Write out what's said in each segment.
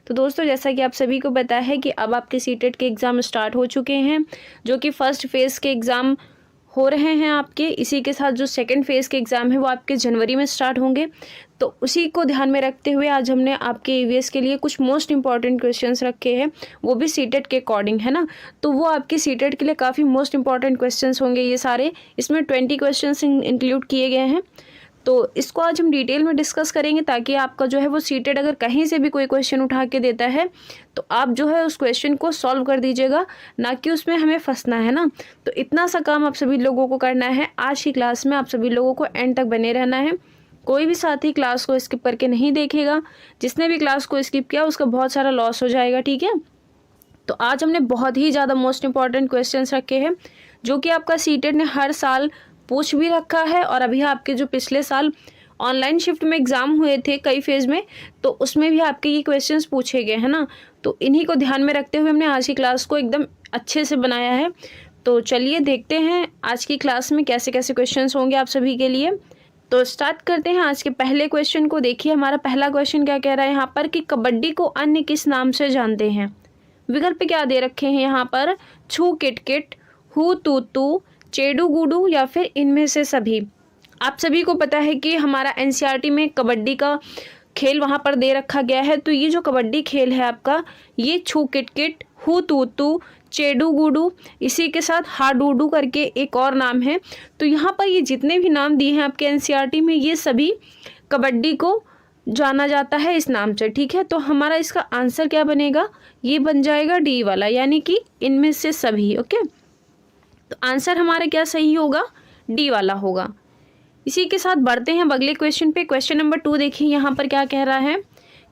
तो दोस्तों जैसा कि आप सभी को पता है कि अब आपके सीटेट के एग्ज़ाम स्टार्ट हो चुके हैं, जो कि फर्स्ट फेज़ के एग्ज़ाम हो रहे हैं आपके। इसी के साथ जो सेकंड फेज़ के एग्ज़ाम है वो आपके जनवरी में स्टार्ट होंगे। तो उसी को ध्यान में रखते हुए आज हमने आपके ईवीएस के लिए कुछ मोस्ट इंपॉर्टेंट क्वेश्चंस रखे हैं, वो भी सीटेट के अकॉर्डिंग, है ना। तो वो आपके सीटेट के लिए काफ़ी मोस्ट इंपॉर्टेंट क्वेश्चंस होंगे ये सारे। इसमें 20 क्वेश्चंस इंक्लूड किए गए हैं। तो इसको आज हम डिटेल में डिस्कस करेंगे, ताकि आपका जो है वो सीटेट अगर कहीं से भी कोई क्वेश्चन उठा के देता है तो आप जो है उस क्वेश्चन को सॉल्व कर दीजिएगा, ना कि उसमें हमें फंसना है ना। तो इतना सा काम आप सभी लोगों को करना है। आज की क्लास में आप सभी लोगों को एंड तक बने रहना है। कोई भी साथी क्लास को स्किप करके नहीं देखेगा। जिसने भी क्लास को स्किप किया उसका बहुत सारा लॉस हो जाएगा, ठीक है। तो आज हमने बहुत ही ज़्यादा मोस्ट इंपॉर्टेंट क्वेश्चंस रखे हैं, जो कि आपका सीटेट ने हर साल पूछ भी रखा है। और अभी आपके जो पिछले साल ऑनलाइन शिफ्ट में एग्ज़ाम हुए थे कई फेज़ में, तो उसमें भी आपके ये क्वेश्चंस पूछे गए हैं ना। तो इन्हीं को ध्यान में रखते हुए हमने आज की क्लास को एकदम अच्छे से बनाया है। तो चलिए देखते हैं आज की क्लास में कैसे कैसे क्वेश्चंस होंगे आप सभी के लिए। तो स्टार्ट करते हैं आज के पहले क्वेश्चन को। देखिए हमारा पहला क्वेश्चन क्या कह रहा है यहाँ पर कि कबड्डी को अन्य किस नाम से जानते हैं। विकल्प क्या दे रखे हैं यहाँ पर, छू किटकिट, हु तू तू, चेडू गुडू या फिर इनमें से सभी। आप सभी को पता है कि हमारा एनसीईआरटी में कबड्डी का खेल वहाँ पर दे रखा गया है। तो ये जो कबड्डी खेल है आपका, ये छू किटकिट, हु तू तू, चेडू गुडू, इसी के साथ हा डूडू करके एक और नाम है। तो यहाँ पर ये जितने भी नाम दिए हैं आपके एनसीईआरटी में, ये सभी कबड्डी को जाना जाता है इस नाम से, ठीक है। तो हमारा इसका आंसर क्या बनेगा, ये बन जाएगा डी वाला, यानी कि इनमें से सभी। ओके, तो आंसर हमारा क्या सही होगा, डी वाला होगा। इसी के साथ बढ़ते हैं अगले क्वेश्चन पे। क्वेश्चन नंबर 2 देखिए यहाँ पर क्या कह रहा है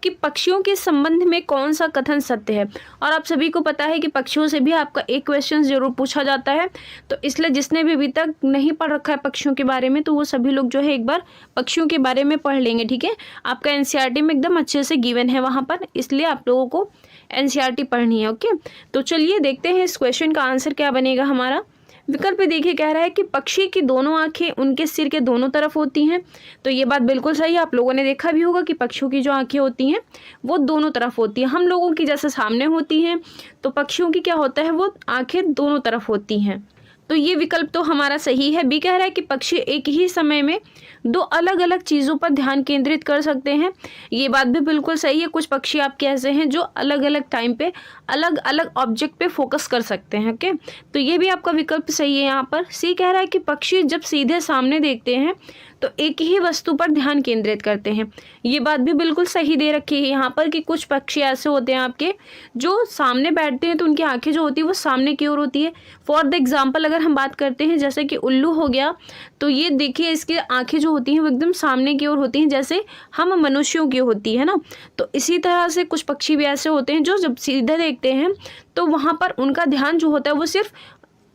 कि पक्षियों के संबंध में कौन सा कथन सत्य है। और आप सभी को पता है कि पक्षियों से भी आपका एक क्वेश्चन जरूर पूछा जाता है। तो इसलिए जिसने भी अभी तक नहीं पढ़ रखा है पक्षियों के बारे में, तो वो सभी लोग जो है एक बार पक्षियों के बारे में पढ़ लेंगे, ठीक है। आपका एनसीईआरटी में एकदम अच्छे से गिवन है वहाँ पर, इसलिए आप लोगों को एनसीईआरटी पढ़नी है। ओके, तो चलिए देखते हैं इस क्वेश्चन का आंसर क्या बनेगा हमारा। विकल्प देखिए कह रहा है कि पक्षी की दोनों आंखें उनके सिर के दोनों तरफ होती हैं। तो ये बात बिल्कुल सही है। आप लोगों ने देखा भी होगा कि पक्षियों की जो आंखें होती हैं वो दोनों तरफ होती हैं। हम लोगों की जैसे सामने होती हैं, तो पक्षियों की क्या होता है, वो आंखें दोनों तरफ होती हैं। तो ये विकल्प तो हमारा सही है। बी कह रहा है कि पक्षी एक ही समय में दो अलग अलग चीज़ों पर ध्यान केंद्रित कर सकते हैं। ये बात भी बिल्कुल सही है। कुछ पक्षी आपके ऐसे हैं जो अलग अलग टाइम पे अलग अलग ऑब्जेक्ट पे फोकस कर सकते हैं। ओके, तो ये भी आपका विकल्प सही है यहाँ पर। सी कह रहा है कि पक्षी जब सीधे सामने देखते हैं तो एक ही वस्तु पर ध्यान केंद्रित करते हैं। ये बात भी बिल्कुल सही दे रखी है यहाँ पर कि कुछ पक्षी ऐसे होते हैं आपके जो सामने बैठते हैं तो उनकी आंखें जो होती है वो सामने की ओर होती है। फॉर द एग्जाम्पल अगर हम बात करते हैं जैसे कि उल्लू हो गया, तो ये देखिए इसकी आंखें जो होती हैं वो एकदम सामने की ओर होती हैं, जैसे हम मनुष्यों की होती है ना। तो इसी तरह से कुछ पक्षी भी ऐसे होते हैं जो जब सीधे देखते हैं तो वहाँ पर उनका ध्यान जो होता है वो सिर्फ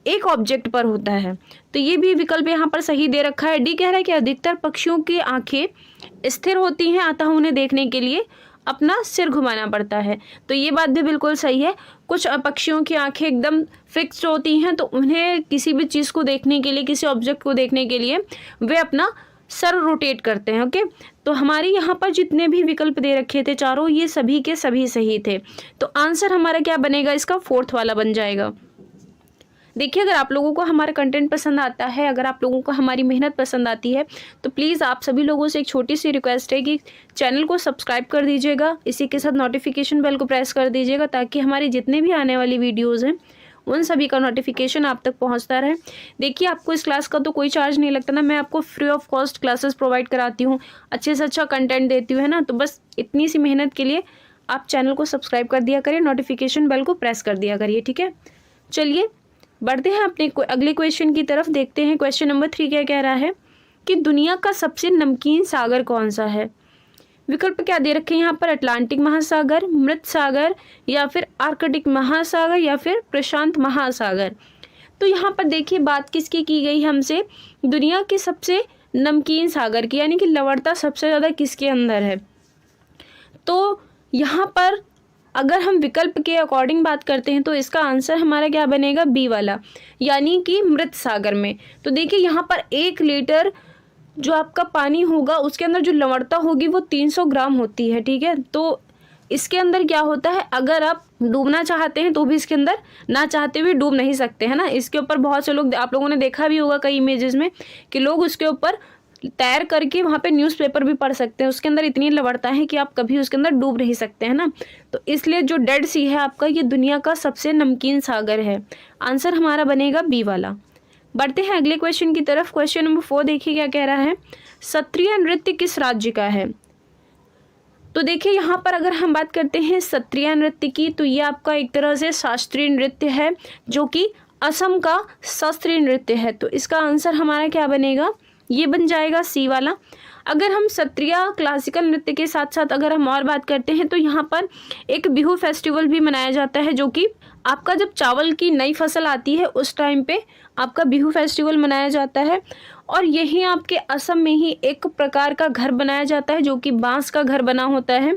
एक ऑब्जेक्ट पर होता है। तो ये भी विकल्प यहाँ पर सही दे रखा है। डी कह रहा है कि अधिकतर पक्षियों की आंखें स्थिर होती हैं, अतः उन्हें देखने के लिए अपना सिर घुमाना पड़ता है। तो ये बात भी बिल्कुल सही है। कुछ पक्षियों की आंखें एकदम फिक्स्ड होती हैं, तो उन्हें किसी भी चीज़ को देखने के लिए, किसी ऑब्जेक्ट को देखने के लिए वे अपना सर रोटेट करते हैं। ओके, तो हमारी यहाँ पर जितने भी विकल्प दे रखे थे चारों, ये सभी के सभी सही थे। तो आंसर हमारा क्या बनेगा, इसका फोर्थ वाला बन जाएगा। देखिए अगर आप लोगों को हमारा कंटेंट पसंद आता है, अगर आप लोगों को हमारी मेहनत पसंद आती है, तो प्लीज़ आप सभी लोगों से एक छोटी सी रिक्वेस्ट है कि चैनल को सब्सक्राइब कर दीजिएगा। इसी के साथ नोटिफिकेशन बेल को प्रेस कर दीजिएगा, ताकि हमारी जितने भी आने वाली वीडियोज़ हैं उन सभी का नोटिफिकेशन आप तक पहुंचता रहे। देखिए आपको इस क्लास का तो कोई चार्ज नहीं लगता ना, मैं आपको free of cost classes provide कराती हूँ, अच्छे से अच्छा कंटेंट देती हूँ, है ना। तो बस इतनी सी मेहनत के लिए आप चैनल को सब्सक्राइब कर दिया करिए, नोटिफिकेशन बेल को प्रेस कर दिया करिए, ठीक है। चलिए बढ़ते हैं अपने अगले क्वेश्चन की तरफ। देखते हैं क्वेश्चन नंबर 3 क्या कह रहा है कि दुनिया का सबसे नमकीन सागर कौन सा है। विकल्प क्या दे रखे हैं यहाँ पर, अटलांटिक महासागर, मृत सागर या फिर आर्कटिक महासागर या फिर प्रशांत महासागर। तो यहाँ पर देखिए बात किसकी की गई हमसे, दुनिया के सबसे नमकीन सागर की, यानी कि लवणता सबसे ज़्यादा किसके अंदर है। तो यहाँ पर अगर हम विकल्प के अकॉर्डिंग बात करते हैं तो इसका आंसर हमारा क्या बनेगा, बी वाला, यानी कि मृत सागर में। तो देखिए यहाँ पर 1 लीटर जो आपका पानी होगा उसके अंदर जो लवणता होगी वो 300 ग्राम होती है, ठीक है। तो इसके अंदर क्या होता है, अगर आप डूबना चाहते हैं तो भी इसके अंदर ना चाहते हुए डूब नहीं सकते, है ना। इसके ऊपर बहुत से लोग, आप लोगों ने देखा भी होगा कई इमेजेस में कि लोग उसके ऊपर तैर करके वहाँ पे न्यूज़पेपर भी पढ़ सकते हैं। उसके अंदर इतनी लवणता है कि आप कभी उसके अंदर डूब नहीं सकते, है ना। तो इसलिए जो डेड सी है आपका, ये दुनिया का सबसे नमकीन सागर है। आंसर हमारा बनेगा बी वाला। बढ़ते हैं अगले क्वेश्चन की तरफ। क्वेश्चन नंबर 4 देखिए क्या कह रहा है, सत्रिय नृत्य किस राज्य का है। तो देखिए यहाँ पर अगर हम बात करते हैं सत्रिय नृत्य की, तो ये आपका एक तरह से शास्त्रीय नृत्य है जो कि असम का शास्त्रीय नृत्य है। तो इसका आंसर हमारा क्या बनेगा, ये बन जाएगा सी वाला। अगर हम सत्रिय क्लासिकल नृत्य के साथ साथ अगर हम और बात करते हैं तो यहाँ पर एक बिहू फेस्टिवल भी मनाया जाता है, जो कि आपका जब चावल की नई फसल आती है उस टाइम पे आपका बिहू फेस्टिवल मनाया जाता है। और यही आपके असम में ही एक प्रकार का घर बनाया जाता है जो कि बांस का घर बना होता है,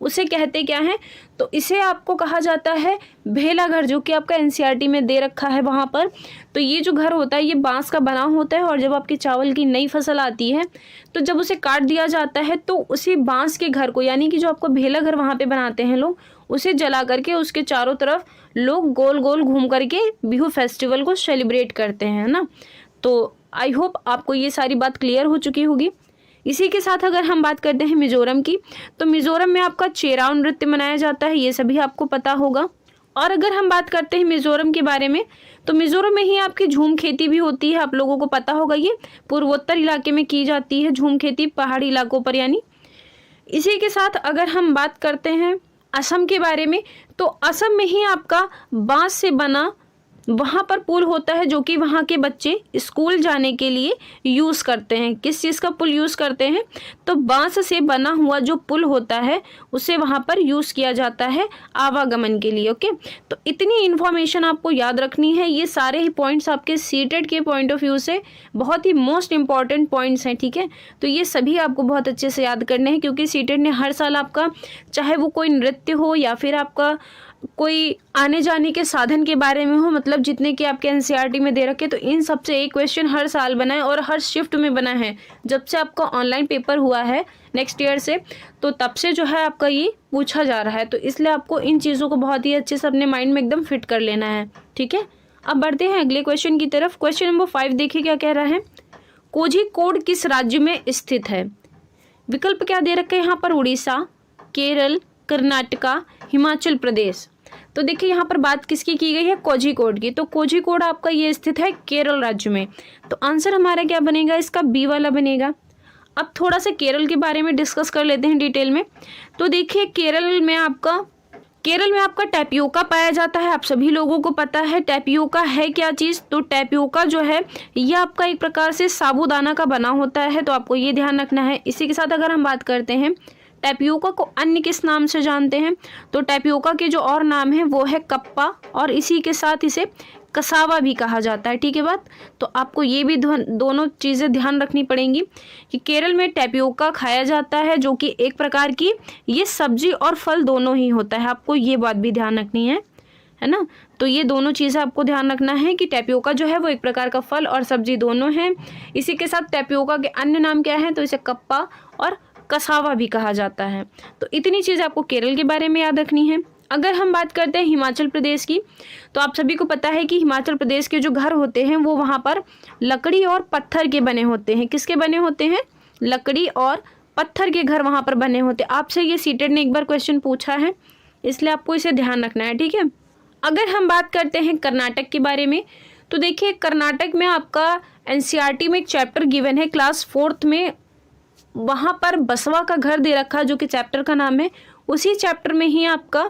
उसे कहते क्या है, तो इसे आपको कहा जाता है भेला घर, जो कि आपका एनसीईआरटी में दे रखा है वहाँ पर। तो ये जो घर होता है ये बांस का बना होता है, और जब आपकी चावल की नई फसल आती है तो जब उसे काट दिया जाता है तो उसी बांस के घर को, यानी कि जो आपको भेला घर वहाँ पे बनाते हैं लोग, उसे जला करके उसके चारों तरफ लोग गोल गोल घूम करके बिहू फेस्टिवल को सेलिब्रेट करते हैं ना। तो आई होप आपको ये सारी बात क्लियर हो चुकी होगी। इसी के साथ अगर हम बात करते हैं मिजोरम की, तो मिजोरम में आपका चेराव नृत्य मनाया जाता है, ये सभी आपको पता होगा। और अगर हम बात करते हैं मिजोरम के बारे में, तो मिजोरम में ही आपकी झूम खेती भी होती है, आप लोगों को पता होगा, ये पूर्वोत्तर इलाके में की जाती है झूम खेती, पहाड़ी इलाकों पर यानी। इसी के साथ अगर हम बात करते हैं असम के बारे में, तो असम में ही आपका बांस से बना वहाँ पर पुल होता है जो कि वहाँ के बच्चे स्कूल जाने के लिए यूज़ करते हैं। किस चीज़ का पुल यूज़ करते हैं, तो बांस से बना हुआ जो पुल होता है उसे वहाँ पर यूज़ किया जाता है आवागमन के लिए। ओके, तो इतनी इन्फॉर्मेशन आपको याद रखनी है। ये सारे ही पॉइंट्स आपके सीटेट के पॉइंट ऑफ व्यू से बहुत ही मोस्ट इंपॉर्टेंट पॉइंट्स हैं, ठीक है। तो ये सभी आपको बहुत अच्छे से याद करने हैं, क्योंकि सीटेट ने हर साल आपका, चाहे वो कोई नृत्य हो या फिर आपका कोई आने जाने के साधन के बारे में हो, मतलब जितने कि आपके एनसीईआरटी में दे रखे, तो इन सब से एक क्वेश्चन हर साल बना है और हर शिफ्ट में बना है। जब से आपका ऑनलाइन पेपर हुआ है नेक्स्ट ईयर से, तो तब से जो है आपका ये पूछा जा रहा है। तो इसलिए आपको इन चीज़ों को बहुत ही अच्छे से अपने माइंड में एकदम फिट कर लेना है, ठीक है। अब बढ़ते हैं अगले क्वेश्चन की तरफ। क्वेश्चन नंबर 5 देखिए क्या कह रहा है, कोझिकोड किस राज्य में स्थित है। विकल्प क्या दे रखे हैं यहाँ पर, उड़ीसा, केरल, कर्नाटका, हिमाचल प्रदेश। तो देखिए यहाँ पर बात किसकी की गई है, कोझिकोड की। तो कोझिकोड आपका ये स्थित है केरल राज्य में। तो आंसर हमारा क्या बनेगा, इसका बी वाला बनेगा। अब थोड़ा सा केरल के बारे में डिस्कस कर लेते हैं डिटेल में। तो देखिए केरल में आपका टैपियोका पाया जाता है। आप सभी लोगों को पता है टैपियोका है क्या चीज़। तो टैपियोका जो है ये आपका एक प्रकार से साबूदाना का बना होता है, तो आपको ये ध्यान रखना है। इसी के साथ अगर हम बात करते हैं टैपियोका को अन्य किस नाम से जानते हैं, तो टैपियोका के जो और नाम है वो है कप्पा, और इसी के साथ इसे कसावा भी कहा जाता है, ठीक है बात। तो आपको ये भी दोनों चीज़ें ध्यान रखनी पड़ेंगी कि केरल में टैपियोका खाया जाता है, जो कि एक प्रकार की ये सब्जी और फल दोनों ही होता है। आपको ये बात भी ध्यान रखनी है ना। तो ये दोनों चीज़ें आपको ध्यान रखना है कि टैपियोका जो है वो एक प्रकार का फल और सब्जी दोनों हैं। इसी के साथ टैपियोका के अन्य नाम क्या है, तो इसे कप्पा और कसावा भी कहा जाता है। तो इतनी चीज़ आपको केरल के बारे में याद रखनी है। अगर हम बात करते हैं हिमाचल प्रदेश की, तो आप सभी को पता है कि हिमाचल प्रदेश के जो घर होते हैं वो वहाँ पर लकड़ी और पत्थर के बने होते हैं। किसके बने होते हैं, लकड़ी और पत्थर के घर वहाँ पर बने होते हैं। आपसे ये सीटेट ने एक बार क्वेश्चन पूछा है, इसलिए आपको इसे ध्यान रखना है, ठीक है। अगर हम बात करते हैं कर्नाटक के बारे में, तो देखिए कर्नाटक में आपका एनसीईआरटी में एक चैप्टर गिवन है क्लास 4th में, वहाँ पर बसवा का घर दे रखा है जो कि चैप्टर का नाम है। उसी चैप्टर में ही आपका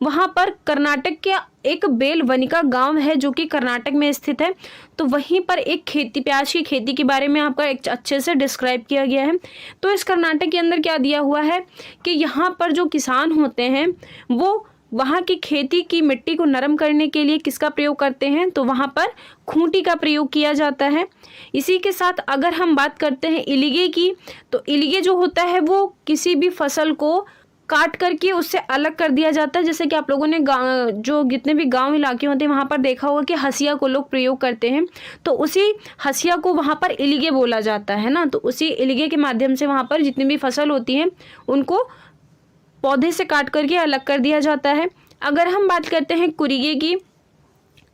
वहाँ पर कर्नाटक के एक बेलवनिका गांव है जो कि कर्नाटक में स्थित है। तो वहीं पर एक प्याज की खेती के बारे में आपका एक अच्छे से डिस्क्राइब किया गया है। तो इस कर्नाटक के अंदर क्या दिया हुआ है कि यहाँ पर जो किसान होते हैं वो वहाँ की खेती की मिट्टी को नरम करने के लिए किसका प्रयोग करते हैं, तो वहाँ पर खूंटी का प्रयोग किया जाता है। इसी के साथ अगर हम बात करते हैं इलिगे की, तो इलिगे जो होता है वो किसी भी फसल को काट करके उससे अलग कर दिया जाता है। जैसे कि आप लोगों ने जो जितने भी गांव इलाके होते हैं वहाँ पर देखा होगा कि हसिया को लोग प्रयोग करते हैं, तो उसी हसिया को वहाँ पर इलिगे बोला जाता है ना। तो उसी इलिगे के माध्यम से वहाँ पर जितनी भी फसल होती हैं उनको पौधे से काट करके अलग कर दिया जाता है। अगर हम बात करते हैं कुरिगे की,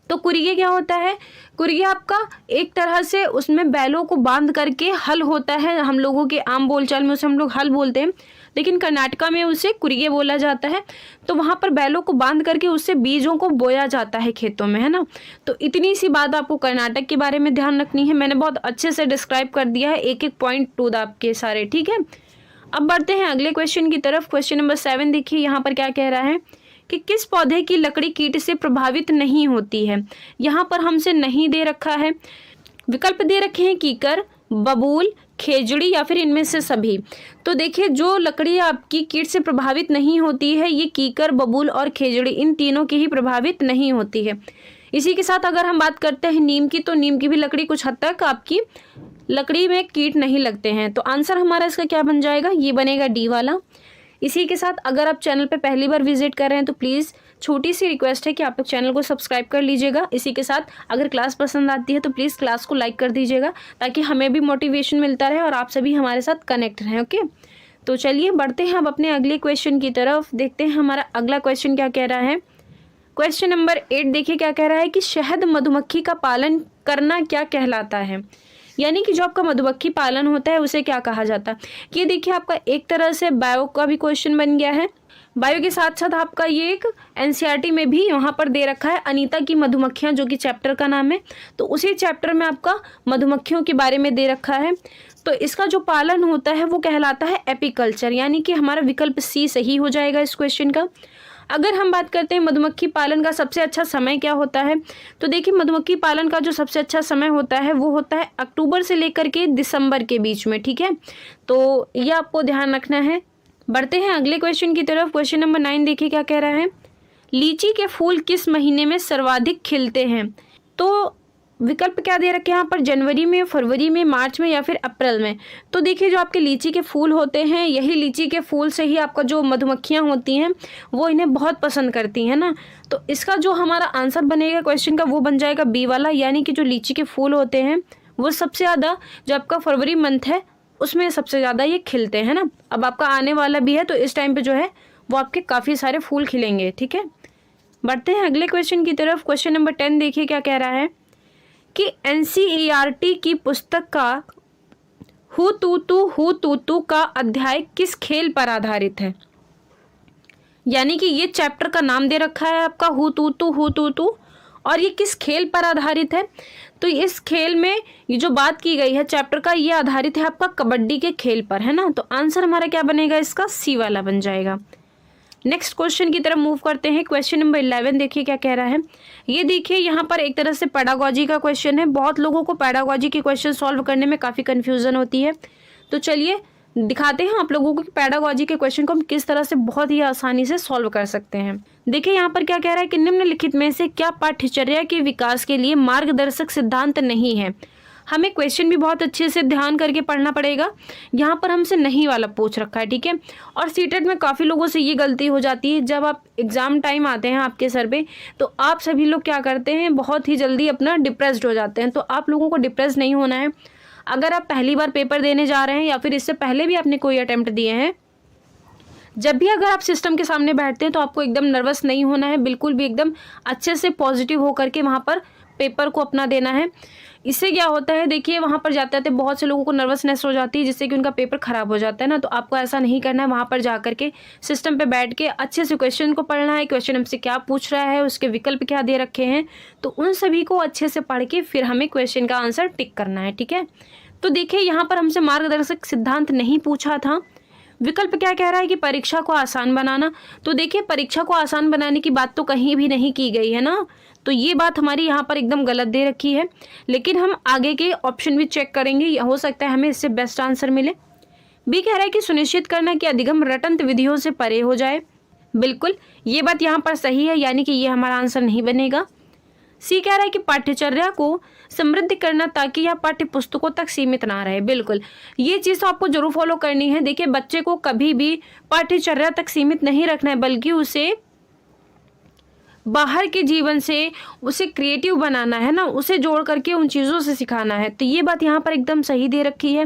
तो कुरिगे क्या होता है? कुरिगे आपका एक तरह से उसमें बैलों को बांध करके हल होता है। हम लोगों के आम बोलचाल में उसे हम लोग हल बोलते हैं, लेकिन कर्नाटका में उसे कुरिगे बोला जाता है। तो वहाँ पर बैलों को बांध करके उससे बीजों को बोया जाता है खेतों में, है ना। तो इतनी सी बात आपको कर्नाटक के बारे में ध्यान रखनी है। मैंने बहुत अच्छे से डिस्क्राइब कर दिया है, एक एक पॉइंट टू द आपके सारे, ठीक है। अब बढ़ते हैं अगले क्वेश्चन की तरफ। क्वेश्चन नंबर 7 देखिए यहाँ पर क्या कह रहा है कि किस पौधे की लकड़ी कीट से प्रभावित नहीं होती है। यहाँ पर हमसे नहीं दे रखा है, विकल्प दे रखे हैं कीकर, बबूल, खेजड़ी या फिर इनमें से सभी। तो देखिए जो लकड़ी आपकी कीट से प्रभावित नहीं होती है, ये कीकर, बबूल और खेजड़ी, इन तीनों की ही प्रभावित नहीं होती है। इसी के साथ अगर हम बात करते हैं नीम की, तो नीम की भी लकड़ी कुछ हद तक आपकी लकड़ी में कीट नहीं लगते हैं। तो आंसर हमारा इसका क्या बन जाएगा? ये बनेगा डी वाला। इसी के साथ अगर आप चैनल पे पहली बार विजिट कर रहे हैं तो प्लीज़ छोटी सी रिक्वेस्ट है कि आप लोग चैनल को सब्सक्राइब कर लीजिएगा। इसी के साथ अगर क्लास पसंद आती है तो प्लीज़ क्लास को लाइक कर दीजिएगा, ताकि हमें भी मोटिवेशन मिलता रहे और आप सभी हमारे साथ कनेक्ट रहें। ओके, तो चलिए बढ़ते हैं अब अपने अगले क्वेश्चन की तरफ। देखते हैं हमारा अगला क्वेश्चन क्या कह रहा है। क्वेश्चन नंबर 8 देखिए क्या कह रहा है कि शहद मधुमक्खी का पालन करना क्या कहलाता है। यानी कि जो आपका मधुमक्खी पालन होता है उसे क्या कहा जाता है। ये देखिए आपका एक तरह से बायो का भी क्वेश्चन बन गया है। बायो के साथ साथ आपका ये एक एनसीईआरटी में भी यहाँ पर दे रखा है, अनीता की मधुमक्खियाँ, जो कि चैप्टर का नाम है। तो उसी चैप्टर में आपका मधुमक्खियों के बारे में दे रखा है। तो इसका जो पालन होता है वो कहलाता है एपीकल्चर, यानी कि हमारा विकल्प सी सही हो जाएगा इस क्वेश्चन का। अगर हम बात करते हैं मधुमक्खी पालन का सबसे अच्छा समय क्या होता है, तो देखिए मधुमक्खी पालन का जो सबसे अच्छा समय होता है वो होता है अक्टूबर से लेकर के दिसंबर के बीच में, ठीक है। तो ये आपको ध्यान रखना है। बढ़ते हैं अगले क्वेश्चन की तरफ। क्वेश्चन नंबर 9 देखिए क्या कह रहा है। लीची के फूल किस महीने में सर्वाधिक खिलते हैं। तो विकल्प क्या दे रखे हैं यहाँ पर, जनवरी में, फरवरी में, मार्च में या फिर अप्रैल में। तो देखिए जो आपके लीची के फूल होते हैं, यही लीची के फूल से ही आपका जो मधुमक्खियाँ होती हैं वो इन्हें बहुत पसंद करती हैं ना। तो इसका जो हमारा आंसर बनेगा क्वेश्चन का वो बन जाएगा बी वाला, यानी कि जो लीची के फूल होते हैं वो सबसे ज़्यादा जो आपका फरवरी मंथ है उसमें सबसे ज़्यादा ये खिलते हैं ना। अब आपका आने वाला भी है तो इस टाइम पे जो है वो आपके काफ़ी सारे फूल खिलेंगे, ठीक है। बढ़ते हैं अगले क्वेश्चन की तरफ। क्वेश्चन नंबर 10 देखिए क्या कह रहा है कि एनसीईआरटी की पुस्तक का हु तू तू का अध्याय किस खेल पर आधारित है। यानी कि ये चैप्टर का नाम दे रखा है आपका हु तू तू, और ये किस खेल पर आधारित है। तो इस खेल में ये जो बात की गई है चैप्टर का, ये आधारित है आपका कबड्डी के खेल पर, है ना। तो आंसर हमारा क्या बनेगा इसका, सी वाला बन जाएगा। नेक्स्ट क्वेश्चन की तरफ मूव करते हैं। क्वेश्चन नंबर 11 देखिए क्या कह रहा है। ये देखिए यहाँ पर एक तरह से पेडागोजी का क्वेश्चन है। बहुत लोगों को पेडागोजी के क्वेश्चन सॉल्व करने में काफ़ी कन्फ्यूजन होती है। तो चलिए दिखाते हैं आप लोगों को कि पेडागोजी के क्वेश्चन को हम किस तरह से बहुत ही आसानी से सॉल्व कर सकते हैं। देखिए यहाँ पर क्या कह रहा है कि निम्नलिखित में से क्या पाठ्यचर्या के विकास के लिए मार्गदर्शक सिद्धांत नहीं है। हमें क्वेश्चन भी बहुत अच्छे से ध्यान करके पढ़ना पड़ेगा। यहाँ पर हमसे नहीं वाला पूछ रखा है, ठीक है। और सीटेट में काफ़ी लोगों से ये गलती हो जाती है, जब आप एग्ज़ाम टाइम आते हैं आपके सर पे तो आप सभी लोग क्या करते हैं, बहुत ही जल्दी अपना डिप्रेस्ड हो जाते हैं। तो आप लोगों को डिप्रेस नहीं होना है। अगर आप पहली बार पेपर देने जा रहे हैं या फिर इससे पहले भी आपने कोई अटेम्प्ट दिए हैं, जब भी अगर आप सिस्टम के सामने बैठते हैं तो आपको एकदम नर्वस नहीं होना है, बिल्कुल भी एकदम अच्छे से पॉजिटिव होकर के वहाँ पर पेपर को अपना देना है। इससे क्या होता है, देखिए वहाँ पर जाते थे बहुत से लोगों को नर्वसनेस हो जाती है, जिससे कि उनका पेपर ख़राब हो जाता है ना। तो आपको ऐसा नहीं करना है। वहाँ पर जा करके सिस्टम पे बैठ के अच्छे से क्वेश्चन को पढ़ना है, क्वेश्चन हमसे क्या पूछ रहा है, उसके विकल्प क्या दे रखे हैं, तो उन सभी को अच्छे से पढ़ के फिर हमें क्वेश्चन का आंसर टिक करना है, ठीक है। तो देखिए यहाँ पर हमसे मार्गदर्शक सिद्धांत नहीं पूछा था। विकल्प क्या कह रहा है कि परीक्षा को आसान बनाना। तो देखिए परीक्षा को आसान बनाने की बात तो कहीं भी नहीं की गई है ना। तो ये बात हमारी यहाँ पर एकदम गलत दे रखी है। लेकिन हम आगे के ऑप्शन भी चेक करेंगे, हो सकता है हमें इससे बेस्ट आंसर मिले। बी कह रहा है कि सुनिश्चित करना कि अधिगम रटंत विधियों से परे हो जाए। बिल्कुल ये बात यहाँ पर सही है, यानी कि ये हमारा आंसर नहीं बनेगा। सी कह रहा है कि पाठ्यचर्या को समृद्ध करना ताकि यह पाठ्य पुस्तकों तक सीमित ना रहे। बिल्कुल ये चीज़ तो आपको जरूर फॉलो करनी है। देखिए बच्चे को कभी भी पाठ्यचर्या तक सीमित नहीं रखना है, बल्कि उसे बाहर के जीवन से उसे क्रिएटिव बनाना है ना, उसे जोड़ करके उन चीज़ों से सिखाना है। तो ये बात यहाँ पर एकदम सही दे रखी है,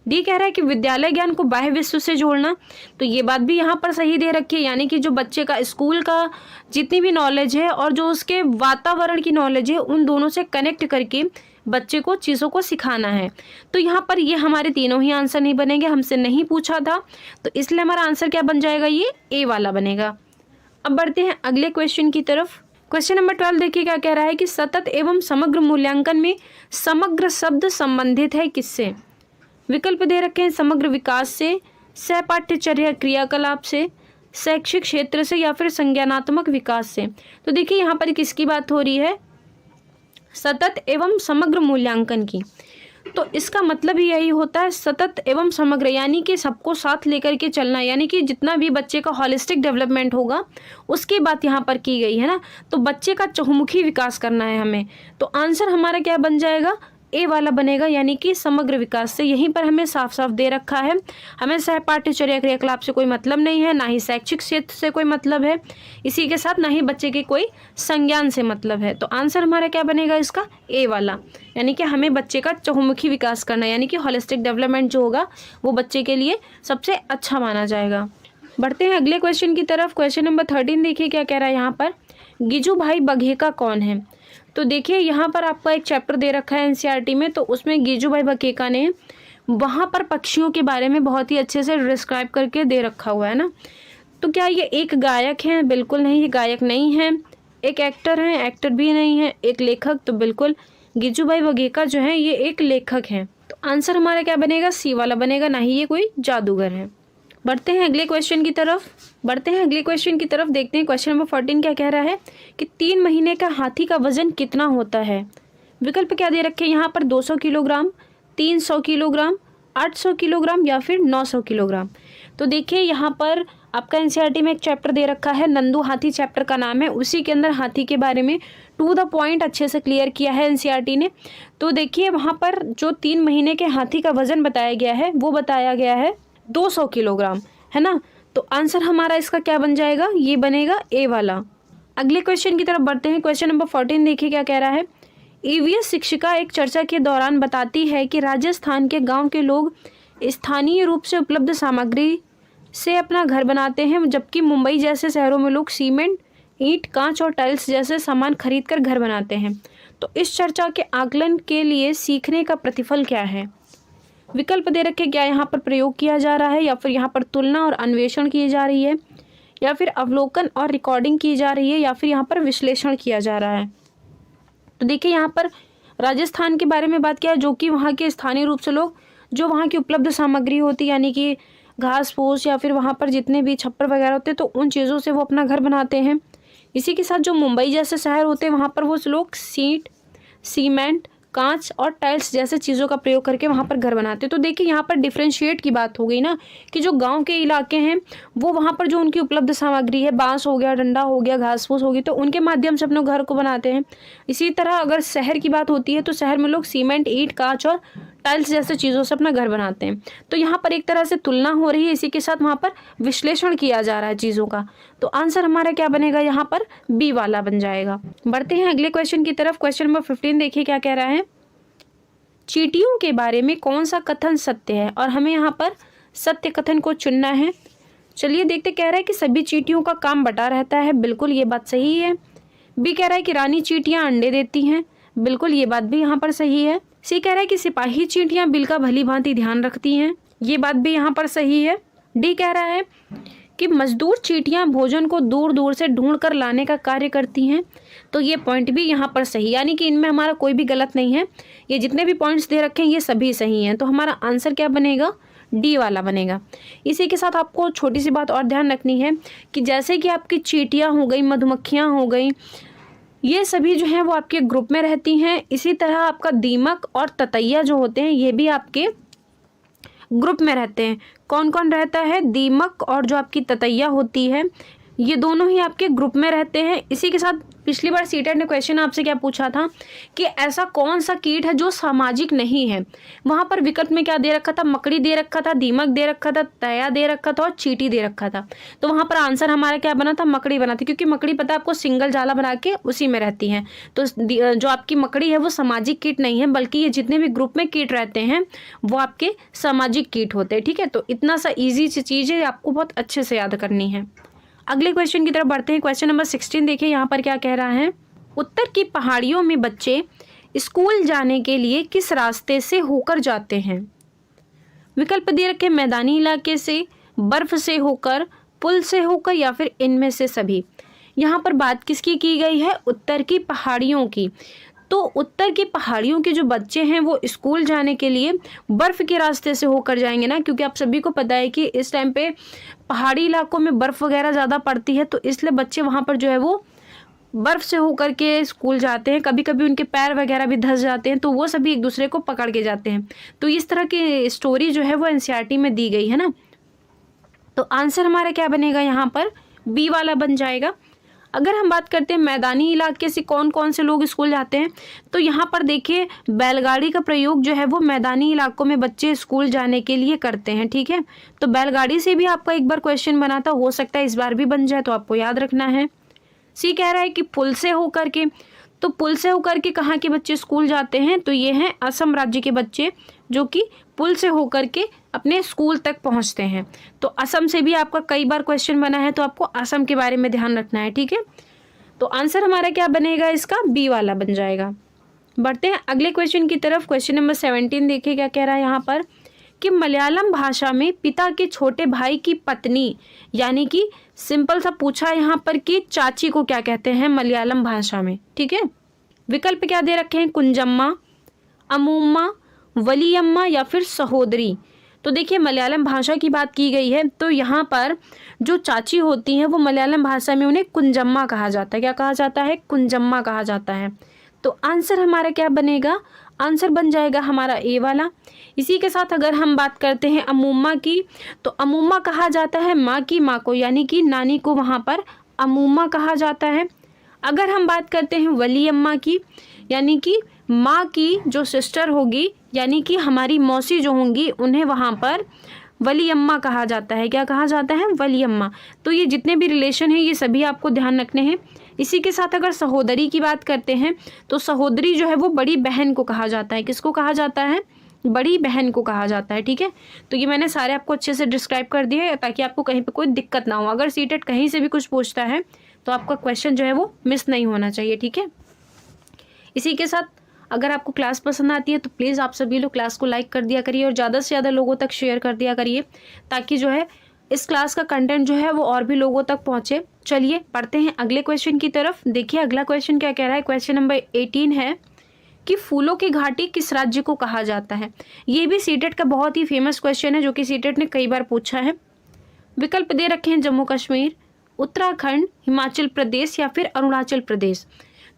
डी कह रहा है कि विद्यालय ज्ञान को बाह्य विश्व से जोड़ना, तो ये बात भी यहाँ पर सही दे रखी है, यानी कि जो बच्चे का स्कूल का जितनी भी नॉलेज है और जो उसके वातावरण की नॉलेज है उन दोनों से कनेक्ट करके बच्चे को चीज़ों को सिखाना है। तो यहाँ पर ये हमारे तीनों ही आंसर नहीं बनेंगे, हमसे नहीं पूछा था, तो इसलिए हमारा आंसर क्या बन जाएगा, ये ए वाला बनेगा। अब बढ़ते हैं अगले क्वेश्चन की तरफ। क्वेश्चन नंबर 12 देखिए क्या कह रहा है कि सतत एवं समग्र मूल्यांकन में समग्र शब्द संबंधित है किससे। विकल्प दे रखे हैं समग्र विकास से, सहपाठ्यचर्या क्रियाकलाप से, शैक्षिक क्षेत्र से या फिर संज्ञानात्मक विकास से। तो देखिए यहाँ पर किसकी बात हो रही है, सतत एवं समग्र मूल्यांकन की। तो इसका मतलब ही यही होता है सतत एवं समग्र, यानी कि सबको साथ लेकर के चलना, यानी कि जितना भी बच्चे का हॉलिस्टिक डेवलपमेंट होगा उसकी बात यहाँ पर की गई है ना। तो बच्चे का चहुमुखी विकास करना है हमें, तो आंसर हमारा क्या बन जाएगा, ए वाला बनेगा, यानी कि समग्र विकास से। यहीं पर हमें साफ साफ दे रखा है, हमें सहपाठ्यचर्या क्रियाकलाप से कोई मतलब नहीं है, ना ही शैक्षिक क्षेत्र से कोई मतलब है, इसी के साथ ना ही बच्चे के कोई संज्ञान से मतलब है। तो आंसर हमारा क्या बनेगा इसका, ए वाला, यानी कि हमें बच्चे का चहुमुखी विकास करना, यानी कि होलिस्टिक डेवलपमेंट जो होगा वो बच्चे के लिए सबसे अच्छा माना जाएगा। बढ़ते हैं अगले क्वेश्चन की तरफ। क्वेश्चन नंबर 13 देखिए क्या कह रहा है यहाँ पर, गिजू भाई बघेला कौन है। तो देखिए यहाँ पर आपका एक चैप्टर दे रखा है एनसीईआरटी में, तो उसमें गिजू भाई बघेला ने वहाँ पर पक्षियों के बारे में बहुत ही अच्छे से डिस्क्राइब करके दे रखा हुआ है ना। तो क्या ये एक गायक है, बिल्कुल नहीं, ये गायक नहीं है। एक एक्टर है, एक्टर भी नहीं है। एक लेखक, तो बिल्कुल गिजू भाई बघेला जो है ये एक लेखक है। तो आंसर हमारा क्या बनेगा, सी वाला बनेगा, ना ही ये कोई जादूगर है। बढ़ते हैं अगले क्वेश्चन की तरफ। देखते हैं क्वेश्चन नंबर 14 क्या कह रहा है कि 3 महीने का हाथी का वजन कितना होता है। विकल्प क्या दे रखे हैं यहाँ पर, 200 किलोग्राम, 300 किलोग्राम, 800 किलोग्राम या फिर 900 किलोग्राम। तो देखिए यहाँ पर आपका एनसीईआरटी में एक चैप्टर दे रखा है, नंदू हाथी चैप्टर का नाम है, उसी के अंदर हाथी के बारे में टू द पॉइंट अच्छे से क्लियर किया है एनसीईआरटी ने। तो देखिए वहाँ पर जो 3 महीने के हाथी का वजन बताया गया है वो बताया गया है 200 किलोग्राम, है ना। तो आंसर हमारा इसका क्या बन जाएगा, ये बनेगा ए वाला। अगले क्वेश्चन की तरफ बढ़ते हैं। क्वेश्चन नंबर 14 देखिए क्या कह रहा है, ईवीएस शिक्षिका एक चर्चा के दौरान बताती है कि राजस्थान के गांव के लोग स्थानीय रूप से उपलब्ध सामग्री से अपना घर बनाते हैं, जबकि मुंबई जैसे शहरों में लोग सीमेंट, ईंट, कांच और टाइल्स जैसे सामान खरीद कर घर बनाते हैं। तो इस चर्चा के आकलन के लिए सीखने का प्रतिफल क्या है। विकल्प दे रखे, क्या यहाँ पर प्रयोग किया जा रहा है, या फिर यहाँ पर तुलना और अन्वेषण की जा रही है, या फिर अवलोकन और रिकॉर्डिंग की जा रही है, या फिर यहाँ पर विश्लेषण किया जा रहा है। तो देखिए यहाँ पर राजस्थान के बारे में बात किया है, जो कि वहाँ के स्थानीय रूप से लोग जो वहाँ की उपलब्ध सामग्री होती है, यानी कि घास फूस या फिर वहाँ पर जितने भी छप्पर वगैरह होते हैं, तो उन चीज़ों से वो अपना घर बनाते हैं। इसी के साथ जो मुंबई जैसे शहर होते हैं वहाँ पर वो लोग सीट, सीमेंट, कांच और टाइल्स जैसे चीज़ों का प्रयोग करके वहाँ पर घर बनाते हैं। तो देखिए यहाँ पर डिफ्रेंशिएट की बात हो गई ना, कि जो गांव के इलाके हैं वो वहाँ पर जो उनकी उपलब्ध सामग्री है, बांस हो गया, डंडा हो गया, घास फूस होगी, तो उनके माध्यम से अपने घर को बनाते हैं। इसी तरह अगर शहर की बात होती है तो शहर में लोग सीमेंट, ईंट, कांच और टाइल्स जैसे चीज़ों से अपना घर बनाते हैं। तो यहाँ पर एक तरह से तुलना हो रही है, इसी के साथ वहाँ पर विश्लेषण किया जा रहा है चीज़ों का। तो आंसर हमारा क्या बनेगा, यहाँ पर बी वाला बन जाएगा। बढ़ते हैं अगले क्वेश्चन की तरफ। क्वेश्चन नंबर 15 देखिए क्या कह रहा है, चींटियों के बारे में कौन सा कथन सत्य है, और हमें यहाँ पर सत्य कथन को चुनना है। चलिए देखते। कह रहा है कि सभी चींटियों का काम बटा रहता है, बिल्कुल ये बात सही है। बी कह रहा है कि रानी चींटियां अंडे देती हैं, बिल्कुल ये बात भी यहाँ पर सही है। सी कह रहा है कि सिपाही चींटियां बिल का भली भांति ध्यान रखती हैं, ये बात भी यहाँ पर सही है। डी कह रहा है कि मजदूर चींटियां भोजन को दूर दूर से ढूंढ कर लाने का कार्य करती हैं, तो ये पॉइंट भी यहाँ पर सही, यानी कि इनमें हमारा कोई भी गलत नहीं है, ये जितने भी पॉइंट्स दे रखे हैं ये सभी सही हैं। तो हमारा आंसर क्या बनेगा, डी वाला बनेगा। इसी के साथ आपको छोटी सी बात और ध्यान रखनी है कि जैसे कि आपकी चींटियाँ हो गई, मधुमक्खियाँ हो गई, ये सभी जो हैं वो आपके ग्रुप में रहती हैं। इसी तरह आपका दीमक और ततैया जो होते हैं ये भी आपके ग्रुप में रहते हैं। कौन कौन रहता है, दीमक और जो आपकी ततैया होती है ये दोनों ही आपके ग्रुप में रहते हैं। इसी के साथ पिछली बार सीटेट ने क्वेश्चन आपसे क्या पूछा था कि ऐसा कौन सा कीट है जो सामाजिक नहीं है। वहाँ पर विकल्प में क्या दे रखा था, मकड़ी दे रखा था, दीमक दे रखा था, तया दे रखा था और चींटी दे रखा था। तो वहाँ पर आंसर हमारा क्या बना था, मकड़ी बना था, क्योंकि मकड़ी पता है आपको सिंगल जाला बना के उसी में रहती है। तो जो आपकी मकड़ी है वो सामाजिक कीट नहीं है, बल्कि ये जितने भी ग्रुप में कीट रहते हैं वो आपके सामाजिक कीट होते हैं। ठीक है, तो इतना सा ईजी सी चीज़ है, आपको बहुत अच्छे से याद करनी है। अगले क्वेश्चन की तरफ बढ़ते हैं। क्वेश्चन नंबर 16 देखिए यहाँ पर क्या कह रहा है। उत्तर की पहाड़ियों में बच्चे स्कूल जाने के लिए किस रास्ते से होकर जाते हैं। विकल्प दे रखे मैदानी इलाके से, बर्फ से होकर, पुल से होकर या फिर इनमें से सभी। यहाँ पर बात किसकी की गई है, उत्तर की पहाड़ियों की। तो उत्तर की पहाड़ियों के जो बच्चे हैं वो स्कूल जाने के लिए बर्फ़ के रास्ते से होकर जाएंगे ना, क्योंकि आप सभी को पता है कि इस टाइम पे पहाड़ी इलाकों में बर्फ़ वगैरह ज़्यादा पड़ती है, तो इसलिए बच्चे वहाँ पर जो है वो बर्फ़ से होकर के स्कूल जाते हैं। कभी कभी उनके पैर वगैरह भी धंस जाते हैं, तो वो सभी एक दूसरे को पकड़ के जाते हैं। तो इस तरह की स्टोरी जो है वो एनसीईआरटी में दी गई है ना। तो आंसर हमारा क्या बनेगा यहाँ पर, बी वाला बन जाएगा। अगर हम बात करते हैं मैदानी इलाके से कौन कौन से लोग स्कूल जाते हैं, तो यहाँ पर देखिए बैलगाड़ी का प्रयोग जो है वो मैदानी इलाकों में बच्चे स्कूल जाने के लिए करते हैं। ठीक है, तो बैलगाड़ी से भी आपका एक बार क्वेश्चन बना था, हो सकता है इस बार भी बन जाए, तो आपको याद रखना है। सी कह रहा है कि पुल से होकर के, तो पुल से होकर के कहाँ के बच्चे स्कूल जाते हैं, तो ये हैं असम राज्य के बच्चे जो कि पुल से होकर के अपने स्कूल तक पहुंचते हैं। तो असम से भी आपका कई बार क्वेश्चन बना है, तो आपको असम के बारे में ध्यान रखना है। ठीक है, तो आंसर हमारा क्या बनेगा, इसका बी वाला बन जाएगा। बढ़ते हैं अगले क्वेश्चन की तरफ। क्वेश्चन नंबर 17 देखिए क्या कह रहा है यहाँ पर कि मलयालम भाषा में पिता के छोटे भाई की पत्नी, यानी कि सिंपल सा पूछा यहाँ पर कि चाची को क्या कहते हैं मलयालम भाषा में। ठीक है, विकल्प क्या दे रखे हैं, कुंजम्मा, अमूम्मा, वलियम्मा या फिर सहोदरी। तो देखिए मलयालम भाषा की बात की गई है, तो यहाँ पर जो चाची होती हैं वो मलयालम भाषा में उन्हें कुंजम्मा कहा जाता है। क्या कहा जाता है, कुंजम्मा कहा जाता है। तो आंसर हमारा क्या बनेगा, आंसर बन जाएगा हमारा ए वाला। इसी के साथ अगर हम बात करते हैं अमूम्मा की, तो अमूम्मा कहा जाता है माँ की माँ को, यानी कि नानी को वहाँ पर अमूम्मा कहा जाता है। अगर हम बात करते हैं वलियम्मा की, यानी कि माँ की जो सिस्टर होगी, यानी कि हमारी मौसी जो होंगी, उन्हें वहाँ पर वलियम्मा कहा जाता है। क्या कहा जाता है, वलियम्मा। तो ये जितने भी रिलेशन हैं ये सभी आपको ध्यान रखने हैं। इसी के साथ अगर सहोदरी की बात करते हैं, तो सहोदरी जो है वो बड़ी बहन को कहा जाता है। किसको कहा जाता है, बड़ी बहन को कहा जाता है। ठीक है, तो ये मैंने सारे आपको अच्छे से डिस्क्राइब कर दिए हैं ताकि आपको कहीं पे कोई दिक्कत ना हो। अगर सीटेट कहीं से भी कुछ पूछता है तो आपका क्वेश्चन जो है वो मिस नहीं होना चाहिए। ठीक है, इसी के साथ अगर आपको क्लास पसंद आती है तो प्लीज़ आप सभी लोग क्लास को लाइक कर दिया करिए और ज़्यादा से ज़्यादा लोगों तक शेयर कर दिया करिए, ताकि जो है इस क्लास का कंटेंट जो है वो और भी लोगों तक पहुँचे। चलिए पढ़ते हैं अगले क्वेश्चन की तरफ। देखिए अगला क्वेश्चन क्या कह रहा है। क्वेश्चन नंबर 18 है कि फूलों की घाटी किस राज्य को कहा जाता है। ये भी सीटेट का बहुत ही फेमस क्वेश्चन है जो कि सीटेट ने कई बार पूछा है। विकल्प दे रखे हैं जम्मू कश्मीर, उत्तराखंड, हिमाचल प्रदेश या फिर अरुणाचल प्रदेश।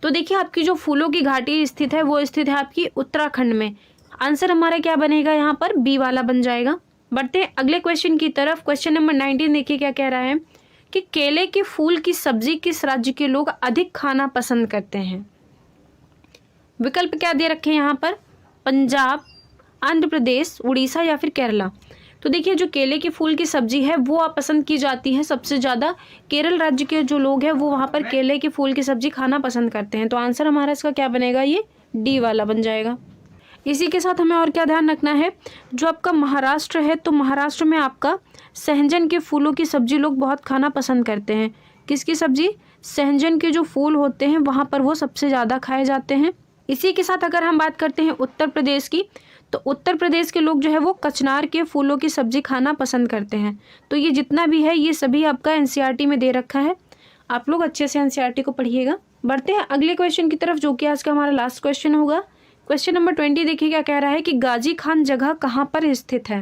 तो देखिए आपकी जो फूलों की घाटी स्थित है वो स्थित है आपकी उत्तराखंड में। आंसर हमारा क्या बनेगा यहाँ पर, बी वाला बन जाएगा। बढ़ते हैं अगले क्वेश्चन की तरफ। क्वेश्चन नंबर 19 देखिए क्या कह रहा है कि केले के फूल की सब्जी किस राज्य के लोग अधिक खाना पसंद करते हैं। विकल्प क्या दे रखे हैं यहाँ पर, पंजाब, आंध्र प्रदेश, उड़ीसा या फिर केरला। तो देखिए जो केले के फूल की सब्जी है वो आप पसंद की जाती है सबसे ज़्यादा केरल राज्य के जो लोग हैं वो वहाँ पर केले के फूल की सब्जी खाना पसंद करते हैं। तो आंसर हमारा इसका क्या बनेगा, ये डी वाला बन जाएगा। इसी के साथ हमें और क्या ध्यान रखना है, जो आपका महाराष्ट्र है तो महाराष्ट्र में आपका सहजन के फूलों की सब्जी लोग बहुत खाना पसंद करते हैं। किसकी सब्जी, सहजन के जो फूल होते हैं वहाँ पर वो सबसे ज़्यादा खाए जाते हैं। इसी के साथ अगर हम बात करते हैं उत्तर प्रदेश की, तो उत्तर प्रदेश के लोग जो है वो कचनार के फूलों की सब्जी खाना पसंद करते हैं। तो ये जितना भी है ये सभी आपका एनसीईआरटी में दे रखा है, आप लोग अच्छे से एनसीईआरटी को पढ़िएगा। बढ़ते हैं अगले क्वेश्चन की तरफ जो कि आज का हमारा लास्ट क्वेश्चन होगा। क्वेश्चन नंबर 20 देखिए क्या कह रहा है कि गाजी खान जगह कहाँ पर स्थित है।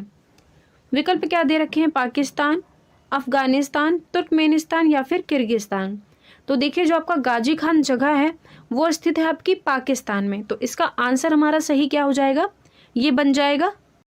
विकल्प क्या दे रखे हैं, पाकिस्तान, अफगानिस्तान, तुर्कमेनिस्तान या फिर किर्गिस्तान। तो देखिए जो आपका गाजी खान जगह है वो स्थित है आपकी पाकिस्तान में। तो इसका आंसर हमारा सही क्या हो जाएगा, ये बन जाएगा